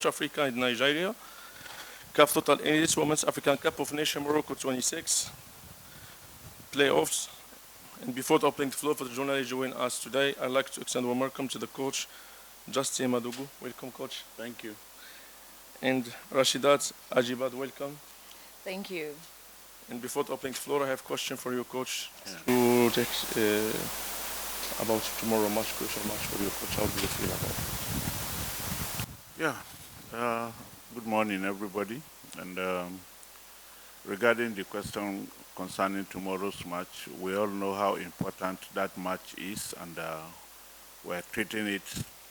Africa and Nigeria. CAF Total Elites Women's African Cup of Nations Morocco 26 playoffs. And before opening the floor for the journalists joining us today, I'd like to extend a warm welcome to the coach, Justin Madugu. Welcome, coach. Thank you. And Rashidat Ajibad, welcome. Thank you. And before opening the floor, I have a question for you, coach. To take about tomorrow match, crucial match for you, coach. How do you feel about it? Yeah. Good morning, everybody. And regarding the question concerning tomorrow's match, we all know how important that match is, and we're treating it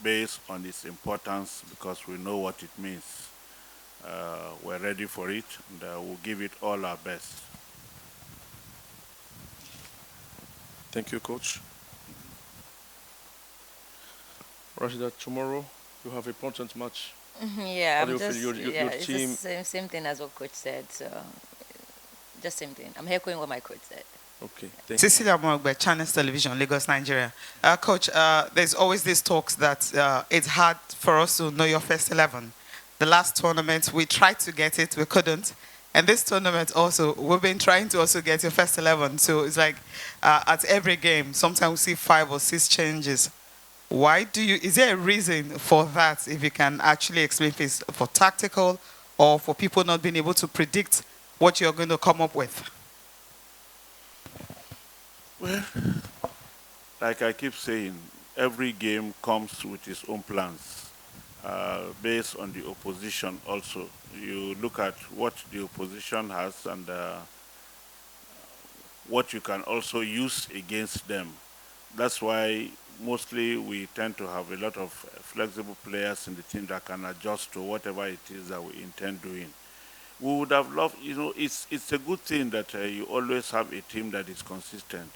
based on its importance because we know what it means. We're ready for it, and we'll give it all our best. Thank you, coach. Rashida, tomorrow you have an important match. Yeah, I'm just, your it's team. the same thing as what coach said. So just same thing. I'm echoing what my coach said. Okay. Thank Cecilia Mogbe, Channels Television, Lagos, Nigeria. Coach, there's always these talks that it's hard for us to know your first 11. The last tournament, we tried to get it, we couldn't. And this tournament also, we've been trying to also get your first 11. So it's like at every game, sometimes we see 5 or 6 changes. Why do you, is there a reason for that, if you can actually explain if it's for tactical or for people not being able to predict what you're going to come up with? Well, like I keep saying, every game comes with its own plans, based on the opposition also. You look at what the opposition has and what you can also use against them. That's why mostly we tend to have a lot of flexible players in the team that can adjust to whatever it is that we intend doing. We would have loved, it's a good thing that you always have a team that is consistent.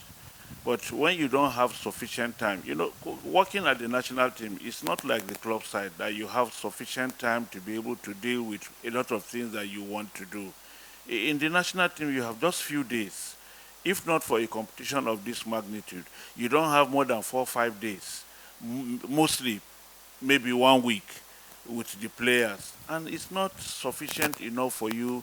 But when you don't have sufficient time, working at the national team is not like the club side that you have sufficient time to be able to deal with a lot of things that you want to do. In the national team, you have just few days. If not for a competition of this magnitude, you don't have more than 4 or 5 days, mostly maybe 1 week with the players. And it's not sufficient enough for you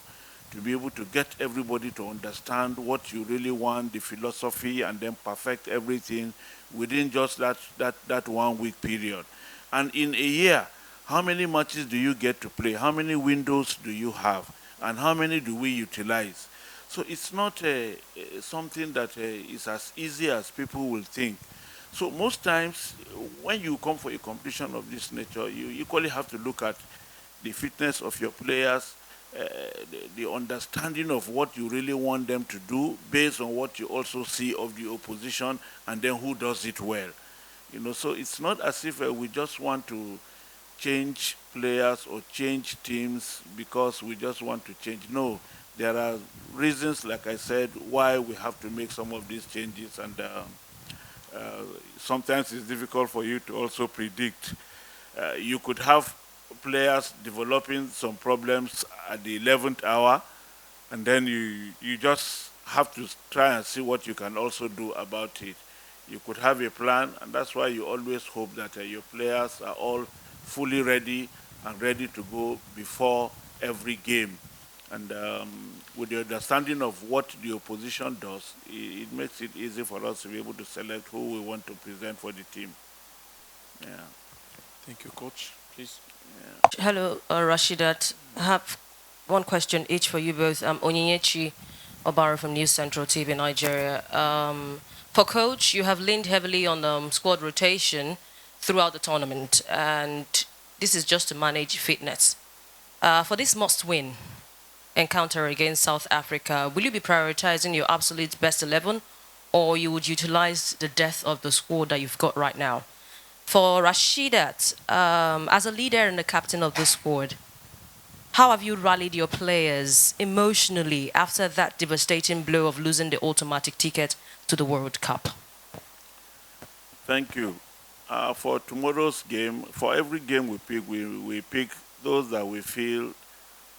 to be able to get everybody to understand what you really want, the philosophy, and then perfect everything within just that 1 week period. And in a year, how many matches do you get to play? How many windows do you have? And how many do we utilize? So it's not something that is as easy as people will think. So most times, when you come for a competition of this nature, you equally have to look at the fitness of your players, the understanding of what you really want them to do based on what you also see of the opposition, and then who does it well. So it's not as if we just want to change players or change teams because we just want to change. No. There are reasons, like I said, why we have to make some of these changes, and sometimes it's difficult for you to also predict. You could have players developing some problems at the 11th hour, and then you just have to try and see what you can also do about it. You could have a plan, and that's why you always hope that your players are all fully ready and ready to go before every game. And with the understanding of what the opposition does, it makes it easy for us to be able to select who we want to present for the team. Yeah. Thank you, coach. Please. Yeah. Hello, Rashidat. I have one question each for you both. Onyinyechi Obaro from News Central TV, Nigeria. For coach, you have leaned heavily on squad rotation throughout the tournament, and this is just to manage fitness. For this must-win encounter against South Africa, will you be prioritizing your absolute best 11, or you would utilize the depth of the squad that you've got right now? For Rashidat, as a leader and the captain of the squad, how have you rallied your players emotionally after that devastating blow of losing the automatic ticket to the World Cup? Thank you. For tomorrow's game, for every game we pick those that we feel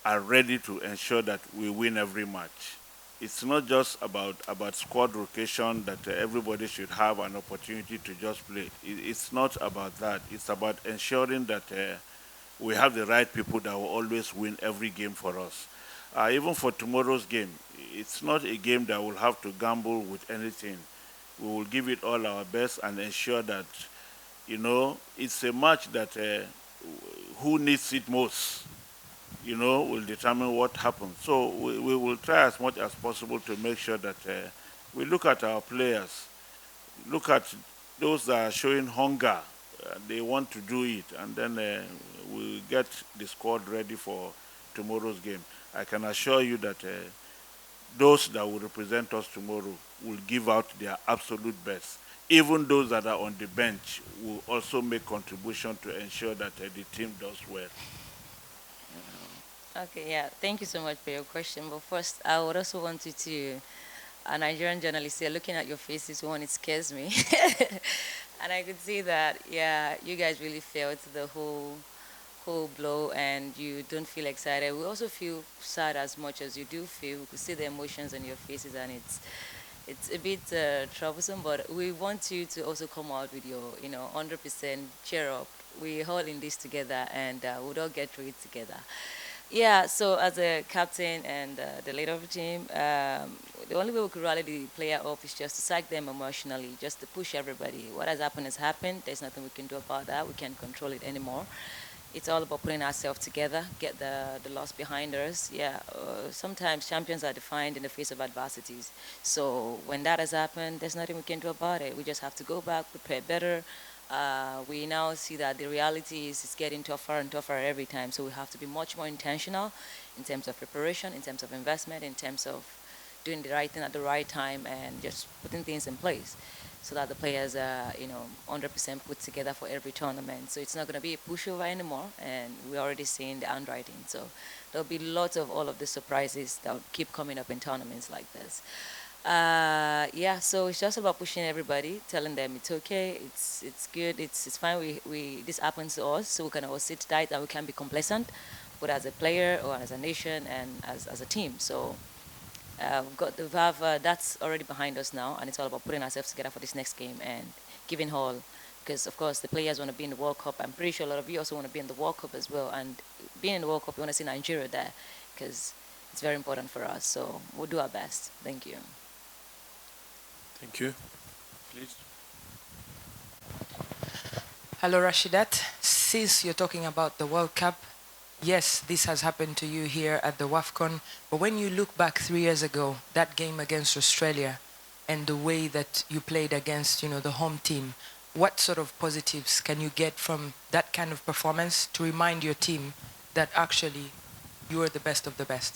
are ready to ensure that we win every match. It's not just about squad rotation that everybody should have an opportunity to just play. It's not about that. It's about ensuring that we have the right people that will always win every game for us. Even for tomorrow's game, it's not a game that we'll have to gamble with anything. We will give it all our best and ensure that, it's a match that who needs it most, will determine what happens. So we will try as much as possible to make sure that we look at our players, look at those that are showing hunger, they want to do it, and then we'll get the squad ready for tomorrow's game. I can assure you that those that will represent us tomorrow will give out their absolute best. Even those that are on the bench will also make contribution to ensure that the team does well. Okay, yeah. Thank you so much for your question. But first, I would also want you to, a Nigerian journalist here, looking at your faces, one, it scares me. And I could see that, yeah, you guys really felt the whole blow and you don't feel excited. We also feel sad as much as you do feel. We could see the emotions on your faces and it's a bit troublesome, but we want you to also come out with your, 100% cheer up. We're all in this together and we'll all get through it together. Yeah, so as a captain and the leader of the team, the only way we could rally the player up is just to psych them emotionally, just to push everybody. What has happened has happened. There's nothing we can do about that. We can't control it anymore. It's all about putting ourselves together, get the loss behind us. Yeah, sometimes champions are defined in the face of adversities. So when that has happened, there's nothing we can do about it. We just have to go back, prepare better. We now see that the reality is it's getting tougher and tougher every time. So we have to be much more intentional in terms of preparation, in terms of investment, in terms of doing the right thing at the right time and just putting things in place so that the players are, 100% put together for every tournament. So it's not going to be a pushover anymore, and we're already seeing the handwriting. So there'll be lots of all of the surprises that will keep coming up in tournaments like this. Yeah, so it's just about pushing everybody, telling them it's okay, it's good, it's fine. We this happens to us, so we can all sit tight and we can be complacent, but as a player or as a nation and as a team. So we've got to have that's already behind us now, and it's all about putting ourselves together for this next game and giving all. Because of course the players want to be in the World Cup. I'm pretty sure a lot of you also want to be in the World Cup as well. And being in the World Cup, we want to see Nigeria there because it's very important for us. So we'll do our best. Thank you. Thank you. Please. Hello, Rashidat. Since you're talking about the World Cup, yes, this has happened to you here at the WAFCON, but when you look back 3 years ago, that game against Australia and the way that you played against, the home team, what sort of positives can you get from that kind of performance to remind your team that actually you are the best of the best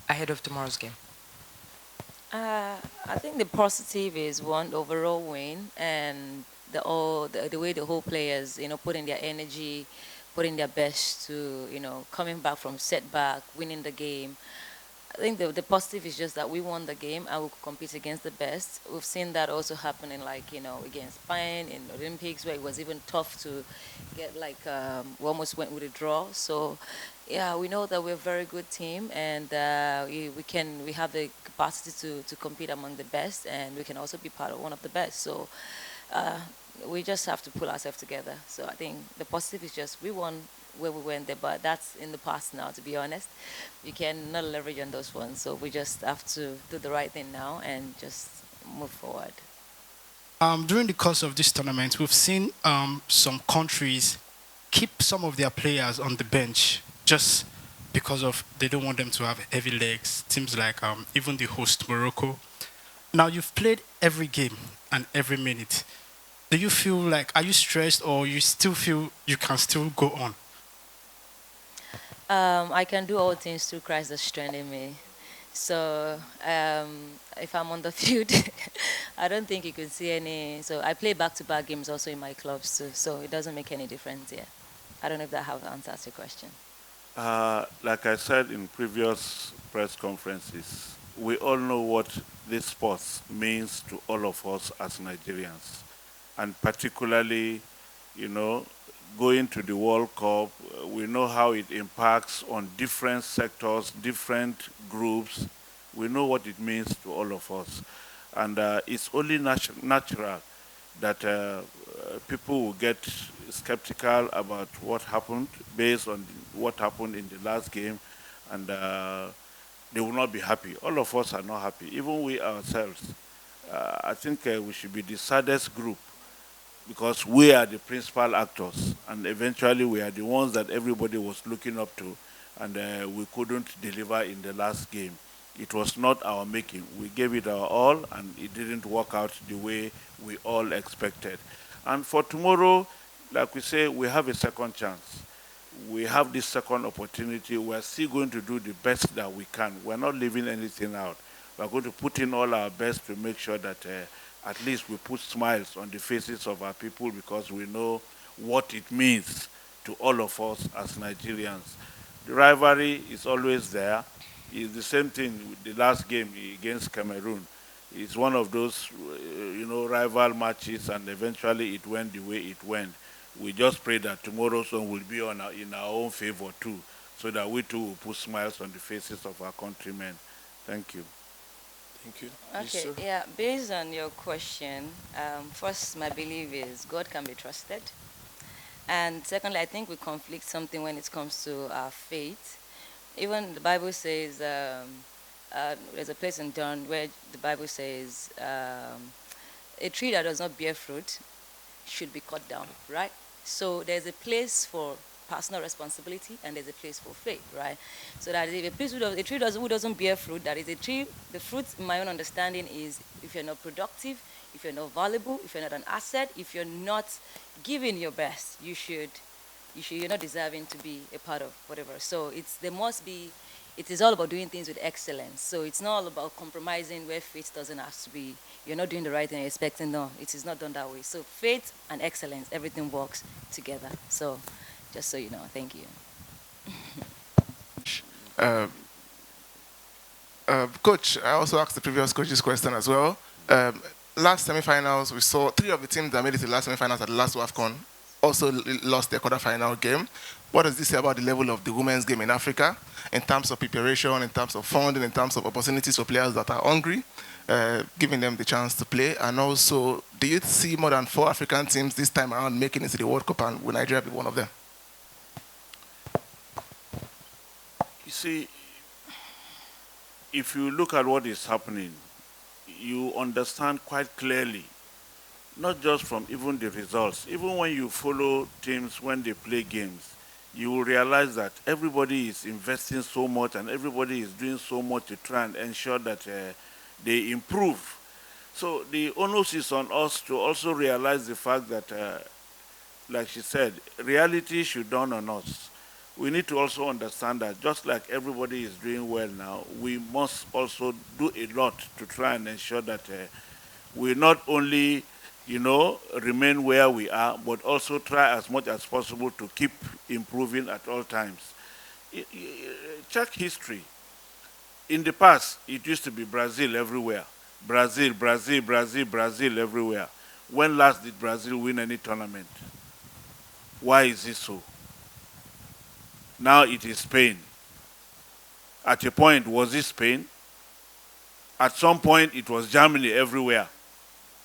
ahead of tomorrow's game? I think the positive is one overall win and the way the whole players put in their energy, putting their best to coming back from setback, winning the game. I think the positive is just that we won the game and we could compete against the best. We've seen that also happening against Spain in Olympics where it was even tough to get we almost went with a draw. So yeah, we know that we're a very good team and we have the capacity to compete among the best and we can also be part of one of the best. So we just have to pull ourselves together. So I think the positive is just we won where we went there, but that's in the past now, to be honest. You cannot leverage on those ones. So we just have to do the right thing now and just move forward. During the course of this tournament, we've seen some countries keep some of their players on the bench just because of they don't want them to have heavy legs. Teams like even the host, Morocco. Now, you've played every game and every minute. Do you feel like, are you stressed or you still feel you can still go on? I can do all things through Christ that strengthens me. So if I'm on the field, I don't think you could see any. So I play back-to-back games also in my clubs too. So it doesn't make any difference here. I don't know if that answers your question. Like I said in previous press conferences, we all know what this sport means to all of us as Nigerians. And particularly, going to the World Cup, we know how it impacts on different sectors, different groups. We know what it means to all of us. And it's only natural that people will get skeptical about what happened based on what happened in the last game, and they will not be happy. All of us are not happy, even we ourselves. I think we should be the saddest group because we are the principal actors, and eventually we are the ones that everybody was looking up to, and we couldn't deliver in the last game. It was not our making. We gave it our all, and it didn't work out the way we all expected. And for tomorrow, like we say, we have a second chance. We have this second opportunity. We're still going to do the best that we can. We're not leaving anything out. We're going to put in all our best to make sure that at least we put smiles on the faces of our people, because we know what it means to all of us as Nigerians. The rivalry is always there. It's the same thing with the last game against Cameroon. It's one of those, rival matches, and eventually it went the way it went. We just pray that tomorrow's one will be in our own favor too, so that we too will put smiles on the faces of our countrymen. Thank you. Thank you. Okay, yeah, based on your question, first, my belief is God can be trusted. And secondly, I think we conflict something when it comes to our faith. Even the Bible says, there's a place in John where the Bible says, a tree that does not bear fruit should be cut down, right? So there's a place for personal responsibility, and there's a place for faith, right? So that if a tree who doesn't bear fruit, that is a tree, the fruit, in my own understanding, is if you're not productive, if you're not valuable, if you're not an asset, if you're not giving your best, you're not deserving to be a part of whatever. So it is all about doing things with excellence. So it's not all about compromising where faith doesn't have to be. You're not doing the right thing, you're expecting, no, it is not done that way. So faith and excellence, everything works together. So just so you know, thank you. Coach, I also asked the previous coach's question as well. Last semifinals, we saw 3 of the teams that made it to the last semifinals at the last WAFCON also lost their quarterfinal game. What does this say about the level of the women's game in Africa in terms of preparation, in terms of funding, in terms of opportunities for players that are hungry, giving them the chance to play? And also, do you see more than 4 African teams this time around making it to the World Cup, and will Nigeria be one of them? You see, if you look at what is happening, you understand quite clearly, not just from even the results, even when you follow teams when they play games, you will realize that everybody is investing so much and everybody is doing so much to try and ensure that they improve. So the onus is on us to also realize the fact that, like she said, reality should dawn on us. We need to also understand that just like everybody is doing well now, we must also do a lot to try and ensure that we not only, remain where we are, but also try as much as possible to keep improving at all times. Check history. In the past, it used to be Brazil everywhere. Brazil, Brazil, Brazil, Brazil everywhere. When last did Brazil win any tournament? Why is it so? Now it is Spain. At a point, was it Spain? At some point, it was Germany everywhere.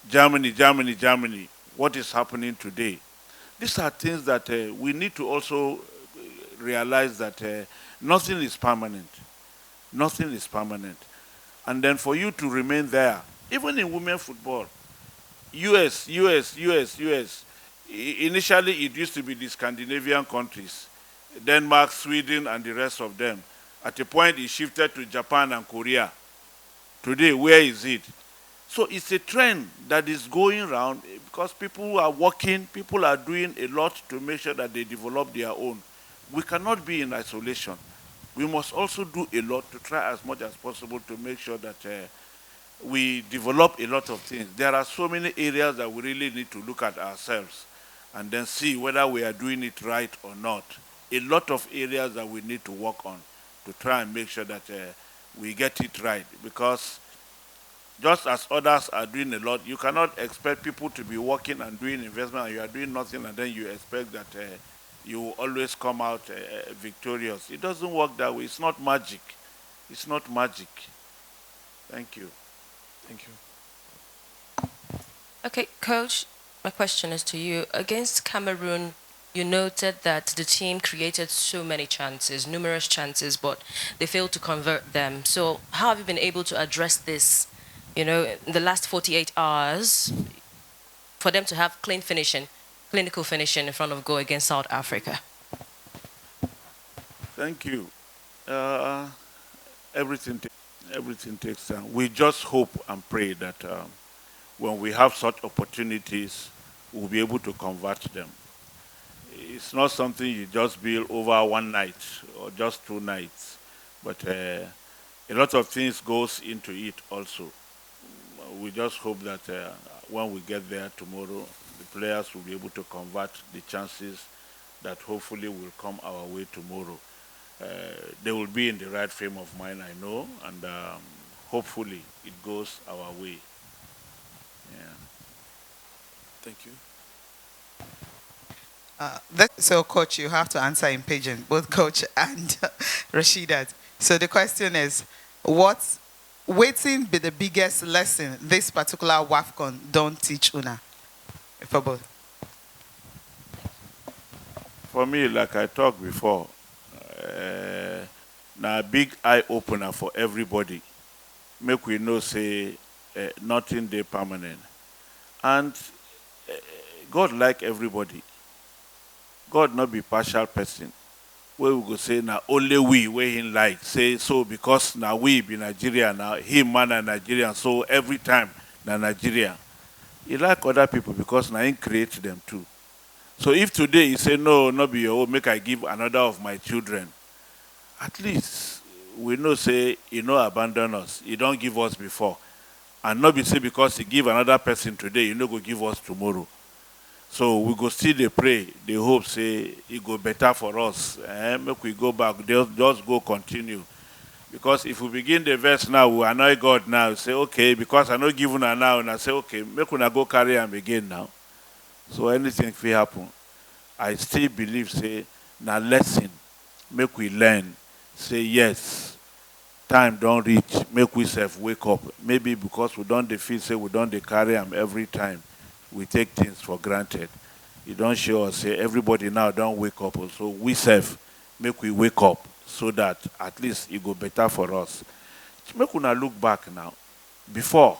Germany, Germany, Germany. What is happening today? These are things that we need to also realize that nothing is permanent. Nothing is permanent. And then for you to remain there, even in women football, US. Initially, it used to be the Scandinavian countries, Denmark, Sweden, and the rest of them. At a point, it shifted to Japan and Korea. Today, where is it? So it's a trend that is going around because people are working, people are doing a lot to make sure that they develop their own. We cannot be in isolation. We must also do a lot to try as much as possible to make sure that we develop a lot of things. There are so many areas that we really need to look at ourselves and then see whether we are doing it right or not. A lot of areas that we need to work on to try and make sure that we get it right, because just as others are doing a lot, you cannot expect people to be working and doing investment and you are doing nothing and then you expect that you will always come out victorious. It doesn't work that way. It's not magic. It's not magic. Thank you. Thank you. Okay, Coach, My question is to you. Against Cameroon, you noted that the team created so many chances, numerous chances, but they failed to convert them. So, how have you been able to address this, in the last 48 hours for them to have clinical finishing in front of goal against South Africa? Thank you. Uh, everything takes time. We just hope and pray that when we have such opportunities, we'll be able to convert them. It's not something you just build over one night or just 2 nights, but a lot of things goes into it also. We just hope that when we get there tomorrow, the players will be able to convert the chances that hopefully will come our way tomorrow. Uh, they will be in the right frame of mind, I know, and hopefully it goes our way. Yeah. Thank you. So, Coach, you have to answer in pidgin, both Coach and Rashidat. So the question is, what's waiting be the biggest lesson this particular WAFCON don't teach Una? For both. For me, like I talked before, uh, now a big eye opener for everybody. Make we know say nothing they permanent, and uh, God like everybody. God not be partial person. Where we go say now only we where him like say so because now we be Nigeria now him man and Nigerian so every time na Nigeria. He like other people because now he create them too. So if today he say no, not be your own, make I give another of my children. At least we know say he no abandon us. He don't give us before. And not be say because he give another person today, he no go give us tomorrow. So we go still dey pray, dey hope say it go better for us. Make we go back, just go continue. Because if we begin the verse now, we annoy God now, say, okay, because I no give una now, and I say, okay, make una go carry am again now. So anything fit happen. I still believe, say, na lesson, make we learn. Say, yes, time don't reach, make we self wake up. Maybe because we don't feel, say, we don't carry am every time. We take things for granted. You don't show us, say, everybody now don't wake up. So we self, make we wake up so that at least it go better for us. Make una look back now. Before,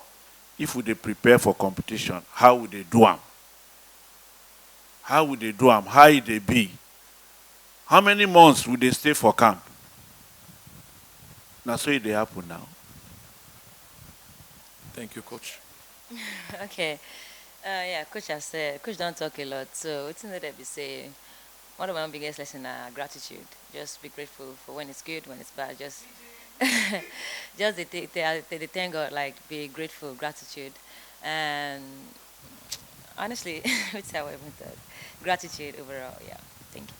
if we dey prepare for competition, how would they do am? How would they do am? How would they be? How many months would they stay for camp? Now so it dey happen now. Thank you, Coach. Okay. Yeah, Coach has said, Coach don't talk a lot. So it's not that we say, one of my biggest lessons are gratitude. Just be grateful for when it's good, when it's bad. Just, just they thank God, like be grateful, gratitude, and honestly, which how I went that gratitude overall. Yeah, thank you.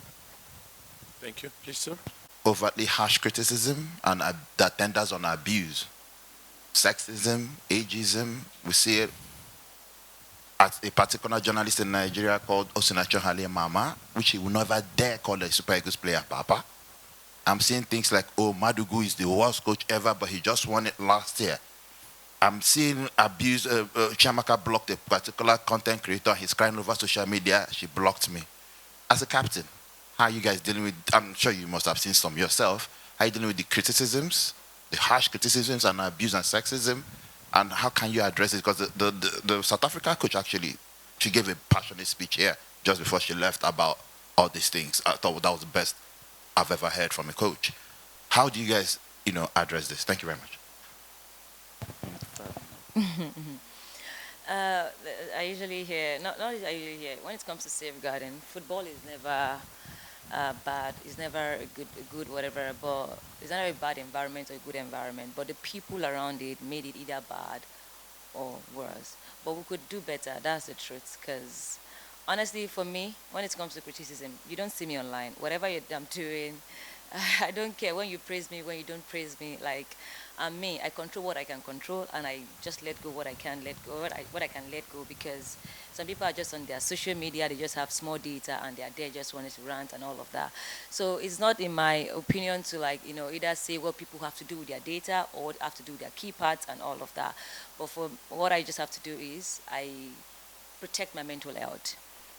Thank you. Please, sir. Overtly harsh criticism and that tenders on abuse. Sexism, ageism, we see it at a particular journalist in Nigeria called Osinacho Hale Mama, which he will never dare call a Super Eagles player Papa. I'm seeing things like, oh, Madugu is the worst coach ever, but he just won it last year. I'm seeing abuse. Chamaka blocked a particular content creator. He's crying over social media. She blocked me. As a captain, how are you guys dealing with, I'm sure you must have seen some yourself, how are you dealing with the criticisms, the harsh criticisms and abuse and sexism, and how can you address it? Because the South Africa coach actually, she gave a passionate speech here just before she left about all these things. I thought that was the best I've ever heard from a coach. How do you guys, address this? Thank you very much. I usually hear, not I usually hear, when it comes to safeguarding, football is never bad. It's never a good whatever, but it's not a bad environment or a good environment. But the people around it made it either bad or worse. But we could do better. That's the truth. Because honestly, for me, when it comes to criticism, you don't see me online. Whatever I'm doing, I don't care when you praise me, when you don't praise me. Like, I'm me. I control what I can control, and I just let go what I can let go, what I can let go. Because some people are just on their social media. They just have small data, and they're there just wanting to rant and all of that. So it's not in my opinion to either say what people have to do with their data or have to do with their key parts and all of that. But for what I just have to do is protect my mental health.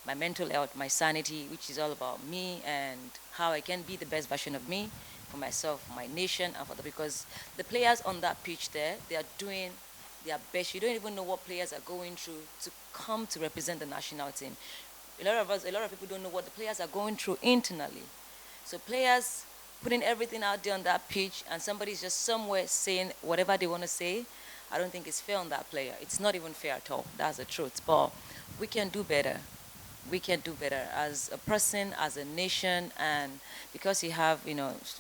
My mental health, my sanity, which is all about me and how I can be the best version of me for myself, for my nation, and for because the players on that pitch there, they are doing their best. You don't even know what players are going through to come to represent the national team. A lot of people don't know what the players are going through internally. So players putting everything out there on that pitch and somebody's just somewhere saying whatever they want to say, I don't think it's fair on that player. It's not even fair at all. That's the truth. But we can do better. We can do better as a person, as a nation, and because you have,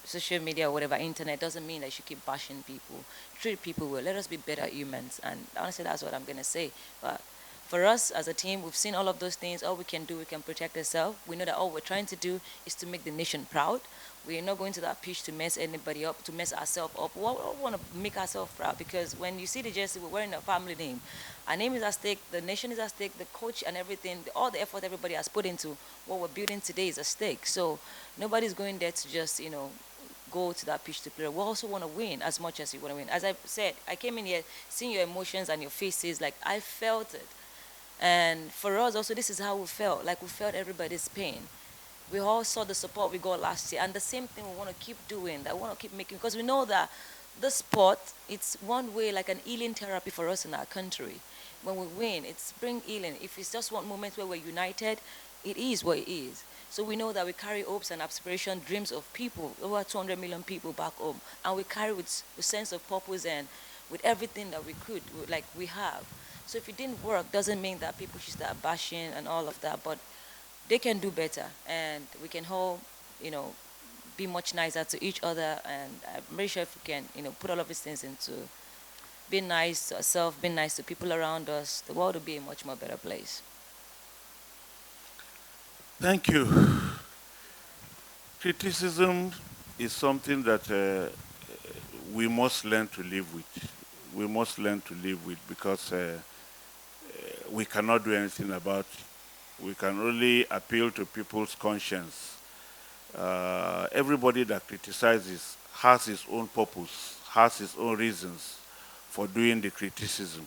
social media or whatever, internet, doesn't mean that you should keep bashing people. Treat people well. Let us be better humans. And honestly, that's what I'm going to say. But for us as a team, we've seen all of those things. All we can do, we can protect ourselves. We know that all we're trying to do is to make the nation proud. We're not going to that pitch to mess anybody up, to mess ourselves up. We want to make ourselves proud because when you see the jersey, we're wearing a family name. Our name is at stake, the nation is at stake, the coach and everything, all the effort everybody has put into what we're building today is at stake. So nobody's going there to just, go to that pitch to play. We also want to win as much as you want to win. As I said, I came in here seeing your emotions and your faces, like I felt it. And for us also, this is how we felt, like we felt everybody's pain. We all saw the support we got last year, and the same thing we want to keep doing, that we want to keep making, because we know that the sport, it's one way, like an healing therapy for us in our country. When we win, it's bring healing. If it's just one moment where we're united, it is what it is. So we know that we carry hopes and aspirations, dreams of people, over 200 million people back home, and we carry with a sense of purpose and with everything that we could, like we have. So if it didn't work, doesn't mean that people should start bashing and all of that, but they can do better, and we can all, be much nicer to each other, and I'm very sure if we can, put all of these things into being nice to ourselves, being nice to people around us, the world will be a much more better place. Thank you. Criticism is something that we must learn to live with. We must learn to live with because we cannot do anything about it. We can only appeal to people's conscience. Everybody that criticizes has his own purpose, has his own reasons for doing the criticism.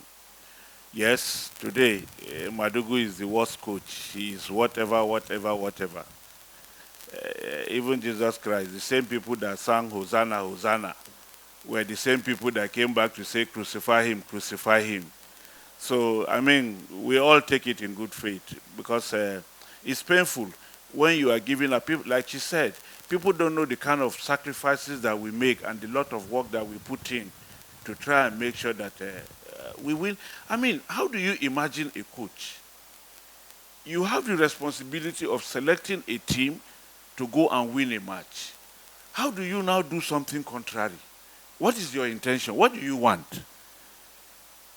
Yes, today, Madugu is the worst coach. He is whatever. Even Jesus Christ, the same people that sang Hosanna, Hosanna, were the same people that came back to say, crucify him, crucify him. So, I mean, we all take it in good faith because it's painful when you are giving up. People, like she said, people don't know the kind of sacrifices that we make and the lot of work that we put in to try and make sure that we win. I mean, how do you imagine a coach? You have the responsibility of selecting a team to go and win a match. How do you now do something contrary? What is your intention? What do you want?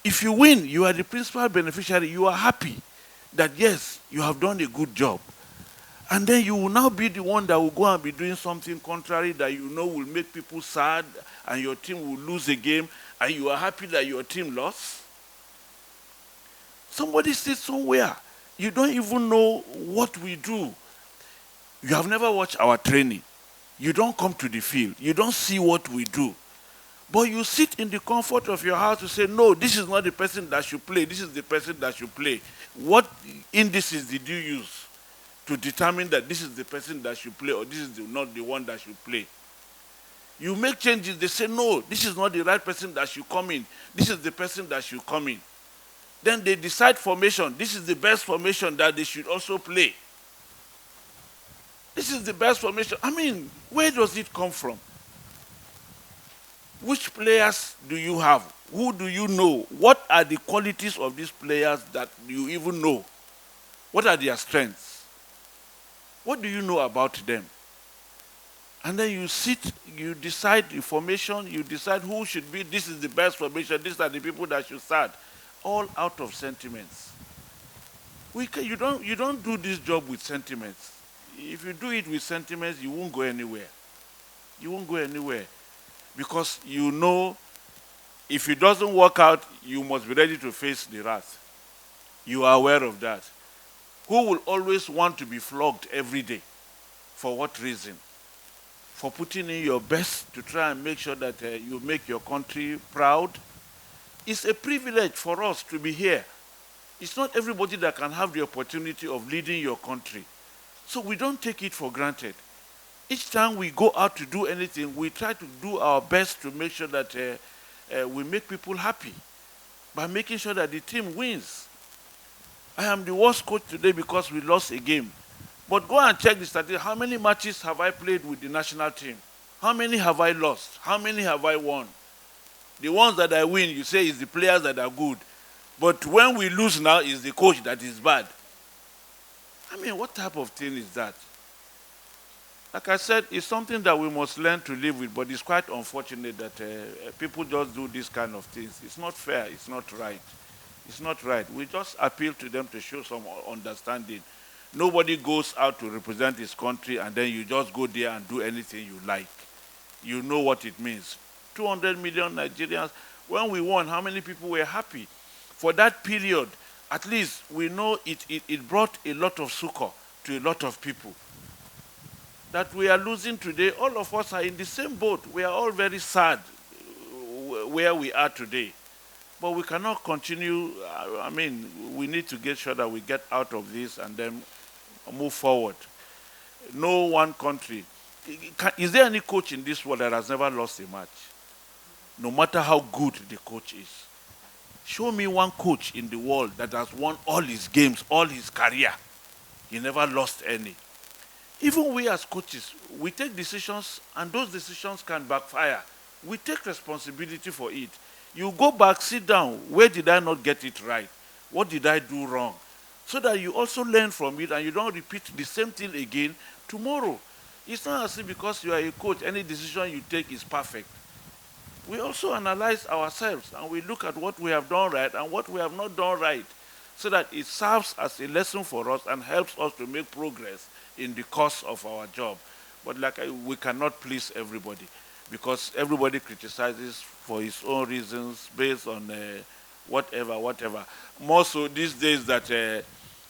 If you win, you are the principal beneficiary. You are happy that, yes, you have done a good job. And then you will now be the one that will go and be doing something contrary that you know will make people sad and your team will lose a game and you are happy that your team lost. Somebody sits somewhere. You don't even know what we do. You have never watched our training. You don't come to the field. You don't see what we do. But you sit in the comfort of your house to say, no, this is not the person that should play. This is the person that should play. What indices did you use to determine that this is the person that should play or this is not the one that should play? You make changes. They say, no, this is not the right person that should come in. This is the person that should come in. Then they decide formation. This is the best formation that they should also play. This is the best formation. I mean, where does it come from? Which players do you have? Who do you know? What are the qualities of these players that you even know? What are their strengths? What do you know about them? And then you sit, you decide the formation, you decide who should be, this is the best formation, these are the people that should start. All out of sentiments. You don't do this job with sentiments. If you do it with sentiments, you won't go anywhere. You won't go anywhere. Because you know if it doesn't work out, you must be ready to face the wrath. You are aware of that. Who will always want to be flogged every day? For what reason? For putting in your best to try and make sure that you make your country proud. It's a privilege for us to be here. It's not everybody that can have the opportunity of leading your country. So we don't take it for granted. Each time we go out to do anything, we try to do our best to make sure that we make people happy by making sure that the team wins. I am the worst coach today because we lost a game. But go and check the statistics. How many matches have I played with the national team? How many have I lost? How many have I won? The ones that I win, you say, is the players that are good. But when we lose now, it's the coach that is bad. I mean, what type of thing is that? Like I said, it's something that we must learn to live with, but it's quite unfortunate that people just do these kind of things. It's not fair. It's not right. It's not right. We just appeal to them to show some understanding. Nobody goes out to represent his country and then you just go there and do anything you like. You know what it means. 200 million Nigerians. When we won, how many people were happy? For that period, at least we know it brought a lot of succor to a lot of people. That we are losing today, all of us are in the same boat. We are all very sad where we are today. But we cannot continue. I mean, we need to get sure that we get out of this and then move forward. No one country. Is there any coach in this world that has never lost a match? No matter how good the coach is. Show me one coach in the world that has won all his games, all his career. He never lost any. Even we as coaches, we take decisions and those decisions can backfire. We take responsibility for it. You go back, sit down. Where did I not get it right? What did I do wrong? So that you also learn from it and you don't repeat the same thing again tomorrow. It's not as if because you are a coach, any decision you take is perfect. We also analyze ourselves and we look at what we have done right and what we have not done right so that it serves as a lesson for us and helps us to make progress in the course of our job. But we cannot please everybody because everybody criticizes for his own reasons based on whatever. More so these days that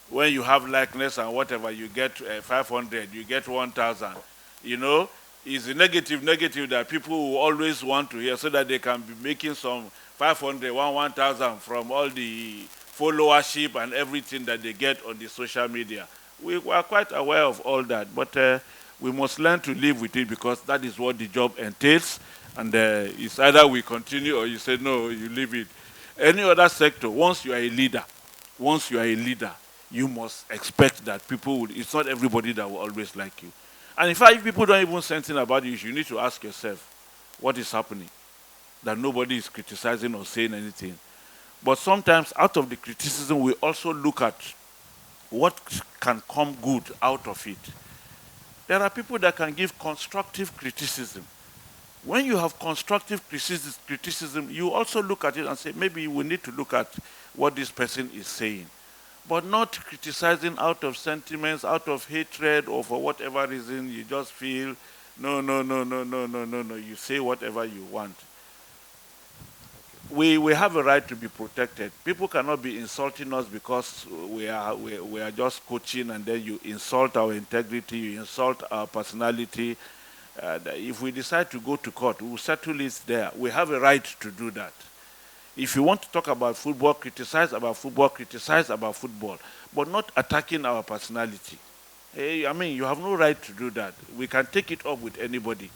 when you have likeness and whatever, you get 500, you get 1,000. You know, it's a negative that people will always want to hear so that they can be making some 500, 1,000 from all the followership and everything that they get on the social media. We are quite aware of all that, but we must learn to live with it because that is what the job entails. And it's either we continue or you say, no, you leave it. Any other sector, once you are a leader, you must expect that people will, it's not everybody that will always like you. And in fact, if people don't even say anything about you need to ask yourself, what is happening? That nobody is criticizing or saying anything. But sometimes out of the criticism, we also look at what can come good out of it. There are people that can give constructive criticism. When you have constructive criticism, you also look at it and say, maybe we need to look at what this person is saying. But not criticizing out of sentiments, out of hatred, or for whatever reason you just feel, no, you say whatever you want. We have a right to be protected. People cannot be insulting us because we are just coaching and then you insult our integrity, you insult our personality. If we decide to go to court, we will settle it there. We have a right to do that. If you want to talk about football, criticize about football, but not attacking our personality. I mean, you have no right to do that. We can take it up with anybody.